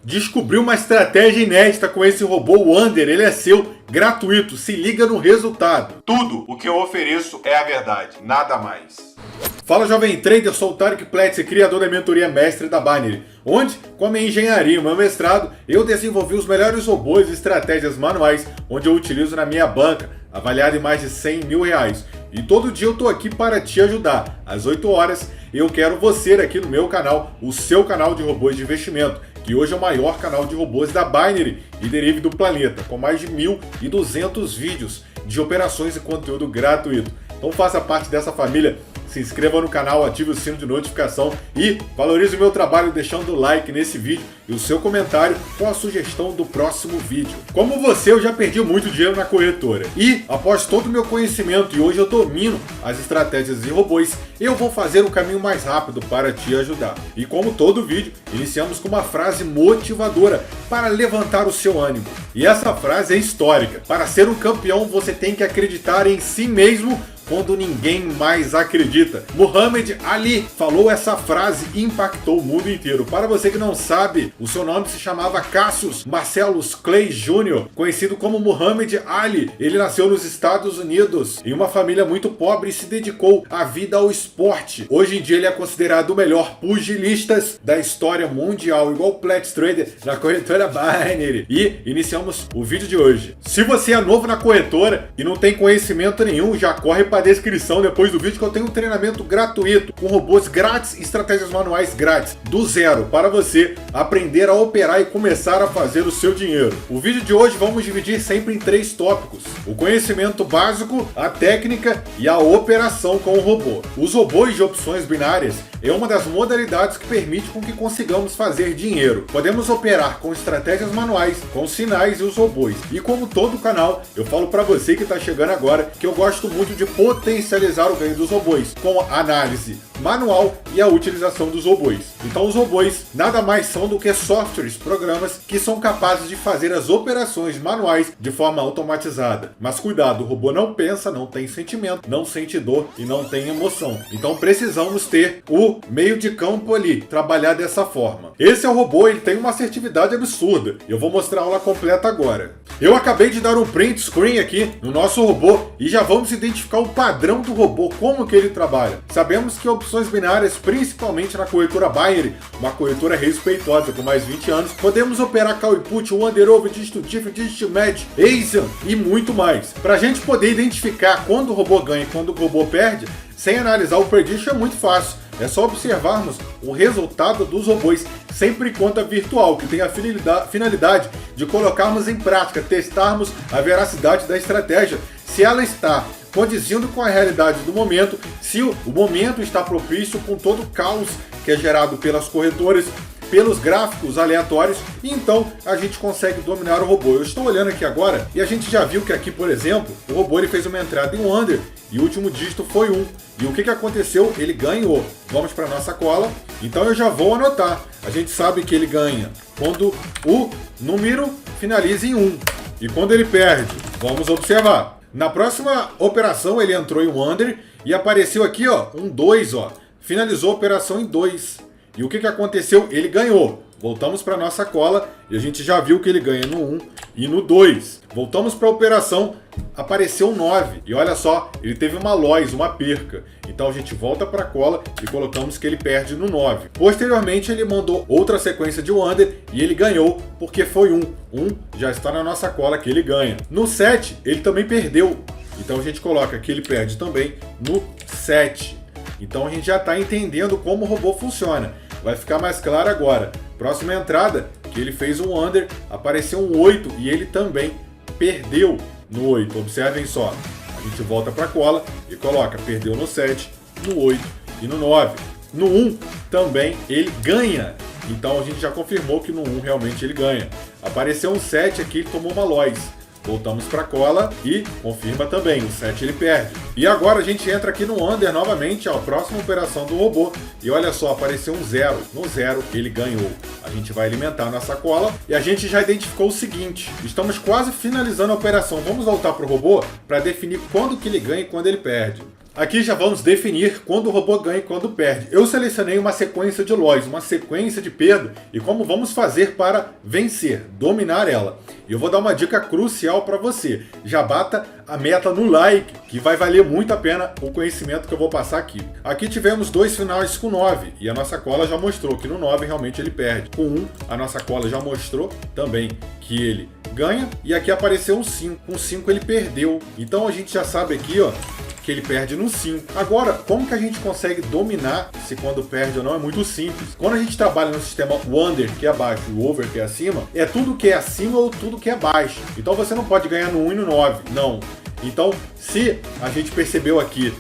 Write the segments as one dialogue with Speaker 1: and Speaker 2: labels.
Speaker 1: Descobri uma estratégia inédita com esse robô Wander, ele é seu, gratuito, se liga no resultado. Tudo o que eu ofereço é a verdade, nada mais. Fala jovem trader, sou o Tarek Platts, criador da mentoria mestre da Binary, onde, com a minha engenharia e meu mestrado, eu desenvolvi os melhores robôs e estratégias manuais, onde eu utilizo na minha banca, avaliada em mais de 100 mil reais. E todo dia eu tô aqui para te ajudar. Às 8 horas, eu quero você aqui no meu canal, o seu canal de robôs de investimento, que hoje é o maior canal de robôs da Binary e derive do planeta, com mais de 1.200 vídeos de operações e conteúdo gratuito. Então faça parte dessa família, se inscreva no canal, ative o sino de notificação e valorize o meu trabalho deixando o like nesse vídeo e o seu comentário com a sugestão do próximo vídeo. Como você, eu já perdi muito dinheiro na corretora e, após todo o meu conhecimento e hoje eu domino as estratégias e robôs, eu vou fazer o caminho mais rápido para te ajudar. E como todo vídeo, iniciamos com uma frase motivadora para levantar o seu ânimo. E essa frase é histórica. Para ser um campeão, você tem que acreditar em si mesmo quando ninguém mais acredita. Muhammad Ali falou essa frase e impactou o mundo inteiro. Para você que não sabe, o seu nome se chamava Cassius Marcellus Clay Jr., conhecido como Muhammad Ali. Ele nasceu nos Estados Unidos em uma família muito pobre e se dedicou à vida ao esporte. Hoje em dia ele é considerado o melhor pugilista da história mundial, igual o Platts Trader na corretora Binary. E iniciamos o vídeo de hoje. Se você é novo na corretora e não tem conhecimento nenhum, já corre para a descrição depois do vídeo que eu tenho um treinamento gratuito com robôs grátis e estratégias manuais grátis do zero para você aprender a operar e começar a fazer o seu dinheiro. O vídeo de hoje vamos dividir sempre em 3 tópicos: o conhecimento básico, a técnica e a operação com o robô. Os robôs de opções binárias é uma das modalidades que permite com que consigamos fazer dinheiro. Podemos operar com estratégias manuais, com sinais e os robôs. E como todo canal, eu falo para você que está chegando agora que eu gosto muito de potencializar o ganho dos robôs com a análise manual e a utilização dos robôs. Então os robôs nada mais são do que softwares, programas que são capazes de fazer as operações manuais de forma automatizada. Mas cuidado, o robô não pensa, não tem sentimento, não sente dor e não tem emoção. Então precisamos ter o meio de campo ali, trabalhar dessa forma. Esse é o robô, ele tem uma assertividade absurda. Eu vou mostrar a aula completa agora. Eu acabei de dar um print screen aqui no nosso robô e já vamos identificar o padrão do robô, como que ele trabalha. Sabemos que opções binárias, principalmente na corretora Binary, uma corretora respeitosa com mais de 20 anos, podemos operar call e put, Wander over, Digit Diff, Digit Match, ASIAN e muito mais. Para a gente poder identificar quando o robô ganha e quando o robô perde, sem analisar o prediction é muito fácil. É só observarmos o resultado dos robôs, sempre conta virtual, que tem a finalidade de colocarmos em prática, testarmos a veracidade da estratégia, se ela está condizindo com a realidade do momento, se o momento está propício com todo o caos que é gerado pelas corretoras, pelos gráficos aleatórios, e então a gente consegue dominar o robô. Eu estou olhando aqui agora e a gente já viu que aqui, por exemplo, o robô ele fez uma entrada em Wander e o último dígito foi 1. E o que aconteceu? Ele ganhou. Vamos para a nossa cola. Então eu já vou anotar. A gente sabe que ele ganha quando o número finaliza em 1. E quando ele perde, vamos observar. Na próxima operação ele entrou em Wander e apareceu aqui, ó, um 2, ó. Finalizou a operação em 2. E o que aconteceu? Ele ganhou. Voltamos para a nossa cola e a gente já viu que ele ganha no 1 e no 2. Voltamos para a operação, apareceu 9. E olha só, ele teve uma loss, uma perca. Então a gente volta para a cola e colocamos que ele perde no 9. Posteriormente ele mandou outra sequência de Wander e ele ganhou porque foi 1. 1 já está na nossa cola que ele ganha. No 7 ele também perdeu. Então a gente coloca que ele perde também no 7. Então a gente já está entendendo como o robô funciona. Vai ficar mais claro agora. Próxima entrada, que ele fez um Wander, apareceu um 8 e ele também perdeu no 8. Observem só. A gente volta para a cola e coloca, perdeu no 7, no 8 e no 9. No 1 também ele ganha. Então a gente já confirmou que no 1 realmente ele ganha. Apareceu um 7 aqui, ele tomou uma loss. Voltamos para a cola e confirma também, o 7 ele perde. E agora a gente entra aqui no Wander novamente, a próxima operação do robô. E olha só, apareceu um 0. No 0 ele ganhou. A gente vai alimentar a nossa cola e a gente já identificou o seguinte. Estamos quase finalizando a operação. Vamos voltar para o robô para definir quando que ele ganha e quando ele perde. Aqui já vamos definir quando o robô ganha e quando perde. Eu selecionei uma sequência de loss, uma sequência de perda e como vamos fazer para vencer, dominar ela. E eu vou dar uma dica crucial para você. Já bata a meta no like, que vai valer muito a pena o conhecimento que eu vou passar aqui. Aqui tivemos 2 finais com 9 e a nossa cola já mostrou que no 9 realmente ele perde. Com 1, a nossa cola já mostrou também que ele ganha e aqui apareceu um 5. Com 5 ele perdeu. Então a gente já sabe aqui, ó, que ele perde no 5. Agora, como que a gente consegue dominar se quando perde ou não? É muito simples. Quando a gente trabalha no sistema under, que é abaixo, e o over, que é acima, é tudo que é acima ou tudo que é abaixo. Então você não pode ganhar no 1 e no 9, não. Então, se a gente percebeu aqui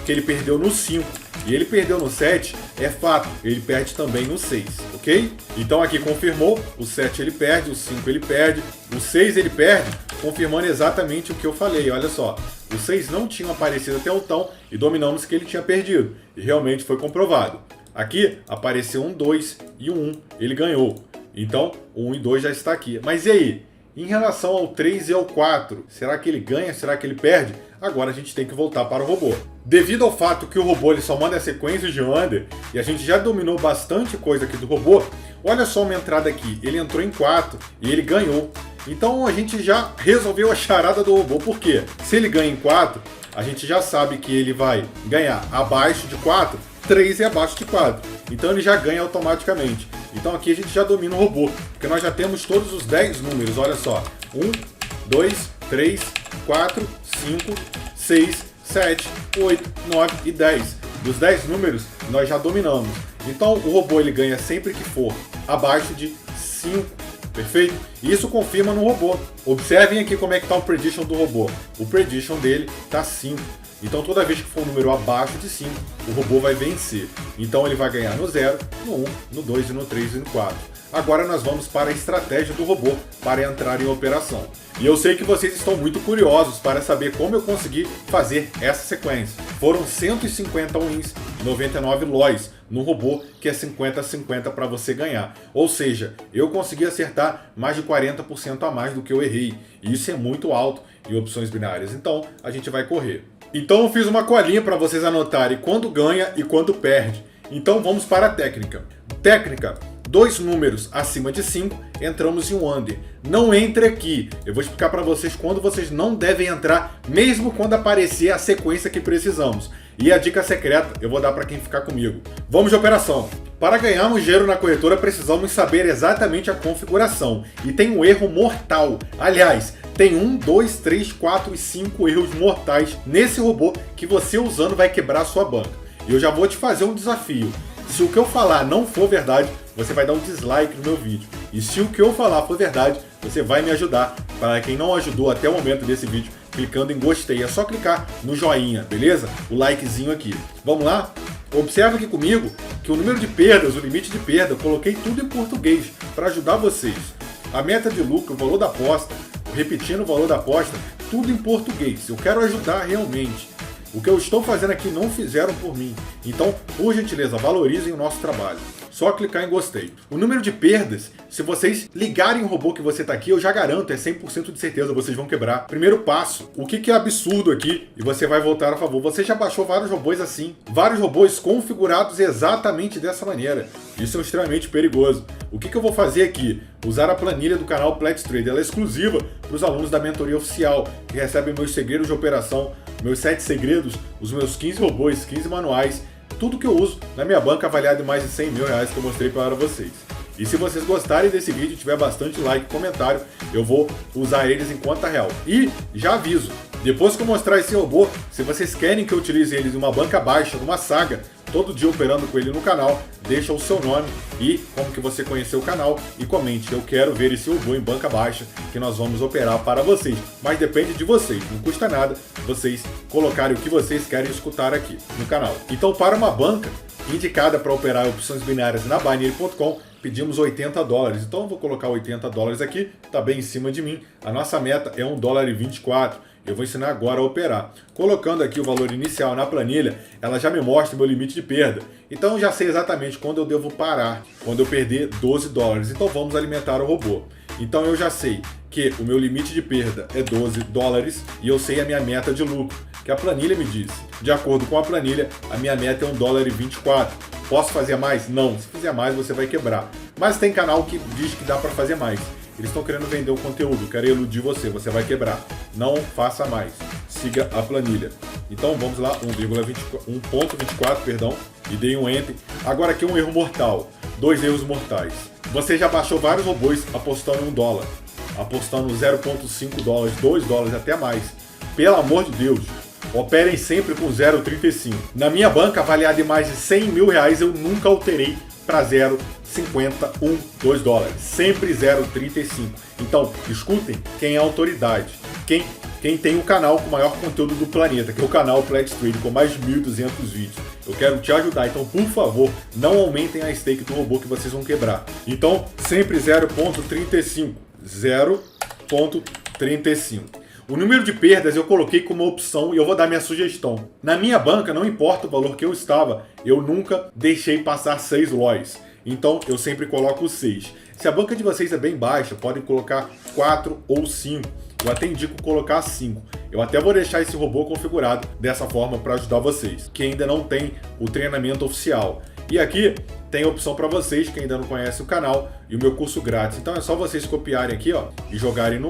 Speaker 1: que ele perdeu no 5 e ele perdeu no 7, é fato, ele perde também no 6, ok? Então aqui confirmou, o 7 ele perde, o 5 ele perde, o 6 ele perde, confirmando exatamente o que eu falei, olha só. Os 6 não tinham aparecido até então e dominamos que ele tinha perdido. E realmente foi comprovado. Aqui apareceu um 2 e um 1, ele ganhou. Então, o 1 e 2 já está aqui. Mas e aí? Em relação ao 3 e ao 4, será que ele ganha? Será que ele perde? Agora a gente tem que voltar para o robô. Devido ao fato que o robô ele só manda sequências de under, e a gente já dominou bastante coisa aqui do robô, olha só uma entrada aqui. Ele entrou em 4 e ele ganhou. Então a gente já resolveu a charada do robô, porque se ele ganha em 4, a gente já sabe que ele vai ganhar abaixo de 4, 3 é abaixo de 4. Então ele já ganha automaticamente. Então aqui a gente já domina o robô, porque nós já temos todos os 10 números, olha só. 1, 2, 3, 4, 5, 6, 7, 8, 9 e 10. Dos 10 números, nós já dominamos. Então o robô ele ganha sempre que for abaixo de 5. Perfeito? Isso confirma no robô. Observem aqui como é que está o prediction do robô. O prediction dele está 5. Então toda vez que for um número abaixo de 5, o robô vai vencer. Então ele vai ganhar no 0, no 1, no 2, no 3 e no 4. Agora nós vamos para a estratégia do robô para entrar em operação. E eu sei que vocês estão muito curiosos para saber como eu consegui fazer essa sequência. Foram 150 wins e 99 loss no robô, que é 50-50 para você ganhar. Ou seja, eu consegui acertar mais de 40% a mais do que eu errei. E isso é muito alto em opções binárias. Então a gente vai correr. Então eu fiz uma colinha para vocês anotarem quando ganha e quando perde. Então vamos para a técnica. Técnica: 2 números acima de 5, entramos em um under. Não entre aqui. Eu vou explicar para vocês quando vocês não devem entrar, mesmo quando aparecer a sequência que precisamos. E a dica secreta eu vou dar para quem ficar comigo. Vamos de operação. Para ganharmos dinheiro na corretora, precisamos saber exatamente a configuração. E tem um erro mortal. Aliás, tem 1, 2, 3, 4 e 5 erros mortais nesse robô que você usando vai quebrar a sua banca. E eu já vou te fazer um desafio. Se o que eu falar não for verdade, você vai dar um dislike no meu vídeo. E se o que eu falar for verdade, você vai me ajudar. Para quem não ajudou até o momento desse vídeo, clicando em gostei. É só clicar no joinha, beleza? O likezinho aqui. Vamos lá? Observa aqui comigo que o número de perdas, o limite de perda, eu coloquei tudo em português para ajudar vocês. A meta de lucro, o valor da aposta, repetindo o valor da aposta, tudo em português. Eu quero ajudar realmente. O que eu estou fazendo aqui não fizeram por mim. Então, por gentileza, valorizem o nosso trabalho. Só clicar em gostei. O número de perdas, se vocês ligarem o robô que você está aqui, eu já garanto, é 100% de certeza, vocês vão quebrar. Primeiro passo, o que é absurdo aqui, e você vai voltar a favor. Você já baixou vários robôs assim, vários robôs configurados exatamente dessa maneira. Isso é extremamente perigoso. O que eu vou fazer aqui? Usar a planilha do canal Platts Trader. Ela é exclusiva para os alunos da mentoria oficial, que recebem meus segredos de operação, meus 7 segredos, os meus 15 robôs, 15 manuais, tudo que eu uso na minha banca avaliado em mais de 100 mil reais que eu mostrei para vocês. E se vocês gostarem desse vídeo e tiver bastante like e comentário, eu vou usar eles em conta real. E já aviso, depois que eu mostrar esse robô, se vocês querem que eu utilize eles em uma banca baixa, numa saga, todo dia operando com ele no canal, deixa o seu nome e como que você conheceu o canal e comente. Eu quero ver esse robô em banca baixa que nós vamos operar para vocês. Mas depende de vocês, não custa nada vocês colocarem o que vocês querem escutar aqui no canal. Então, para uma banca indicada para operar opções binárias na Binary.com, pedimos $80. Então eu vou colocar $80 aqui, tá bem em cima de mim. A nossa meta é $1,24. Eu vou ensinar agora a operar. Colocando aqui o valor inicial na planilha, ela já me mostra o meu limite de perda. Então eu já sei exatamente quando eu devo parar, quando eu perder $12. Então vamos alimentar o robô. Então eu já sei que o meu limite de perda é $12 e eu sei a minha meta de lucro, que a planilha me disse. De acordo com a planilha, a minha meta é $1,24. Posso fazer mais? Não. Se fizer mais, você vai quebrar. Mas tem canal que diz que dá para fazer mais. Eles estão querendo vender o conteúdo, querem iludir você vai quebrar. Não faça mais. Siga a planilha. Então vamos lá, 1,24, perdão, e dei um Enter. Agora aqui um erro mortal, 2 erros mortais. Você já baixou vários robôs apostando $1, apostando $0,5, $2, até mais. Pelo amor de Deus, operem sempre com 0,35. Na minha banca, avaliada em mais de R$100 mil, eu nunca alterei para 0,51, $2. Sempre 0,35. Então, escutem quem é a autoridade. Quem tem o canal com o maior conteúdo do planeta, que é o canal Pledge Trade, com mais de 1.200 vídeos. Eu quero te ajudar, então por favor, não aumentem a stake do robô que vocês vão quebrar. Então, sempre 0,35. 0,35. O número de perdas eu coloquei como opção e eu vou dar minha sugestão. Na minha banca, não importa o valor que eu estava, eu nunca deixei passar 6 LOIs. Então, eu sempre coloco 6. Se a banca de vocês é bem baixa, podem colocar 4 ou 5. Eu até indico colocar 5. Eu até vou deixar esse robô configurado dessa forma para ajudar vocês, que ainda não tem o treinamento oficial. E aqui tem a opção para vocês que ainda não conhecem o canal e o meu curso grátis. Então é só vocês copiarem aqui, ó, e jogarem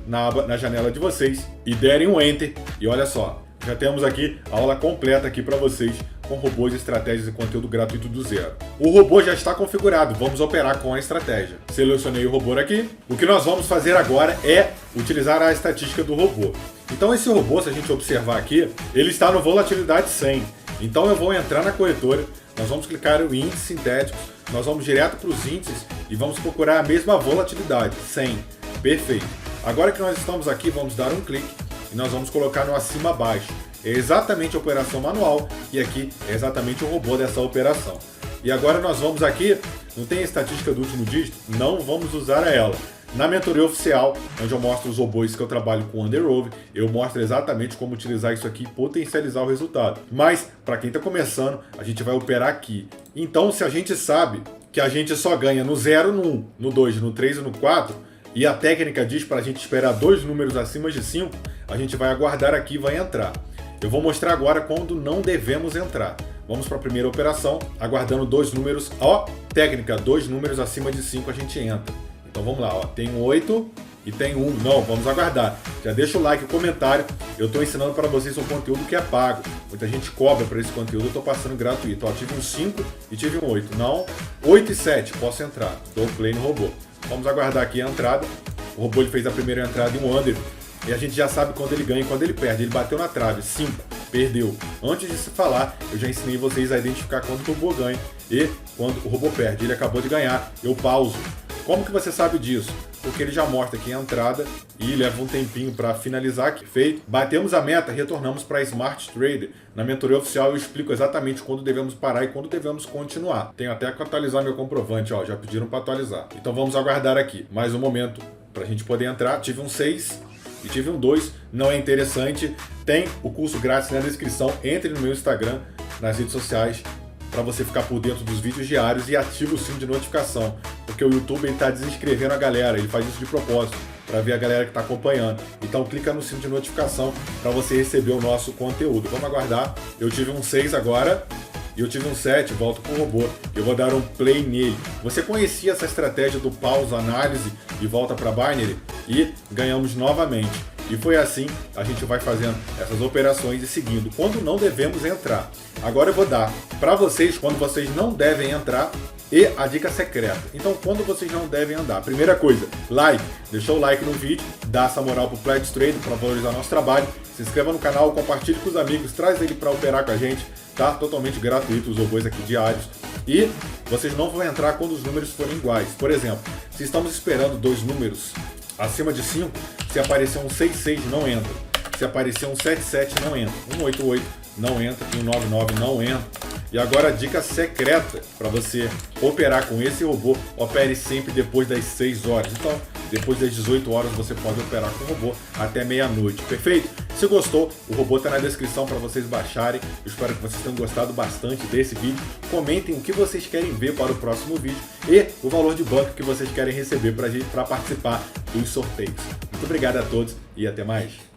Speaker 1: na janela de vocês e derem um Enter. E olha só, já temos aqui a aula completa aqui para vocês com robôs, estratégias e conteúdo gratuito do zero. O robô já está configurado, vamos operar com a estratégia. Selecionei o robô aqui. O que nós vamos fazer agora é utilizar a estatística do robô. Então esse robô, se a gente observar aqui, ele está no volatilidade 100. Então eu vou entrar na corretora, nós vamos clicar em índices sintéticos, nós vamos direto para os índices e vamos procurar a mesma volatilidade, 100. Perfeito. Agora que nós estamos aqui, vamos dar um clique e nós vamos colocar no acima abaixo. É exatamente a operação manual e aqui é exatamente o robô dessa operação. E agora nós vamos aqui, não tem a estatística do último dígito? Não vamos usar ela. Na mentoria oficial, onde eu mostro os robôs que eu trabalho com Underover, eu mostro exatamente como utilizar isso aqui e potencializar o resultado. Mas, para quem está começando, a gente vai operar aqui. Então, se a gente sabe que a gente só ganha no 0, no 1, no 2, no 3 e no 4, e a técnica diz para a gente esperar 2 números acima de 5, a gente vai aguardar aqui e vai entrar. Eu vou mostrar agora quando não devemos entrar. Vamos para a primeira operação, aguardando 2 números, ó, técnica, 2 números acima de 5 a gente entra. Então vamos lá, ó, tem um 8 e tem 1, não, vamos aguardar. Já deixa o like e o comentário, eu estou ensinando para vocês um conteúdo que é pago. Muita gente cobra para esse conteúdo, eu estou passando gratuito. Ó, tive um 5 e tive um 8, não, 8 e 7, posso entrar, dou play no robô. Vamos aguardar aqui a entrada, o robô ele fez a primeira entrada em um under. E a gente já sabe quando ele ganha e quando ele perde. Ele bateu na trave, 5, perdeu. Antes de se falar, eu já ensinei vocês a identificar quando o robô ganha e quando o robô perde. Ele acabou de ganhar, eu pauso. Como que você sabe disso? Porque ele já mostra aqui a entrada e leva um tempinho para finalizar aqui. Feito. Batemos a meta, retornamos para Smart Trader. Na mentoria oficial eu explico exatamente quando devemos parar e quando devemos continuar. Tenho até que atualizar meu comprovante, ó, já pediram para atualizar. Então vamos aguardar aqui mais um momento para a gente poder entrar. Tive um 6. E tive um 2, não é interessante. Tem o curso grátis na descrição. Entre no meu Instagram, nas redes sociais, para você ficar por dentro dos vídeos diários e ative o sino de notificação. Porque o YouTube está desinscrevendo a galera, ele faz isso de propósito, para ver a galera que está acompanhando. Então clica no sino de notificação para você receber o nosso conteúdo. Vamos aguardar. Eu tive um 6 agora. E eu tive um 7, volto com o robô. Eu vou dar um play nele. Você conhecia essa estratégia do pause, análise e volta para binary? E ganhamos novamente. E foi assim, a gente vai fazendo essas operações e seguindo. Quando não devemos entrar. Agora eu vou dar para vocês quando vocês não devem entrar e a dica secreta. Então, quando vocês não devem andar. Primeira coisa, like. Deixa o like no vídeo, dá essa moral pro Pledge Trade para valorizar nosso trabalho. Se inscreva no canal, compartilhe com os amigos, traz ele para operar com a gente. Tá totalmente gratuito os robôs aqui diários. E vocês não vão entrar quando os números forem iguais. Por exemplo, se estamos esperando 2 números acima de 5, se aparecer um 66 não entra. Se aparecer um 77 não entra. Um 88 não entra e um 99 não entra. E agora a dica secreta para você operar com esse robô, opere sempre depois das 6 horas. Então, depois das 18 horas você pode operar com o robô até meia-noite, perfeito? Se gostou, o robô está na descrição para vocês baixarem. Eu espero que vocês tenham gostado bastante desse vídeo. Comentem o que vocês querem ver para o próximo vídeo e o valor de banco que vocês querem receber para participar dos sorteios. Muito obrigado a todos e até mais.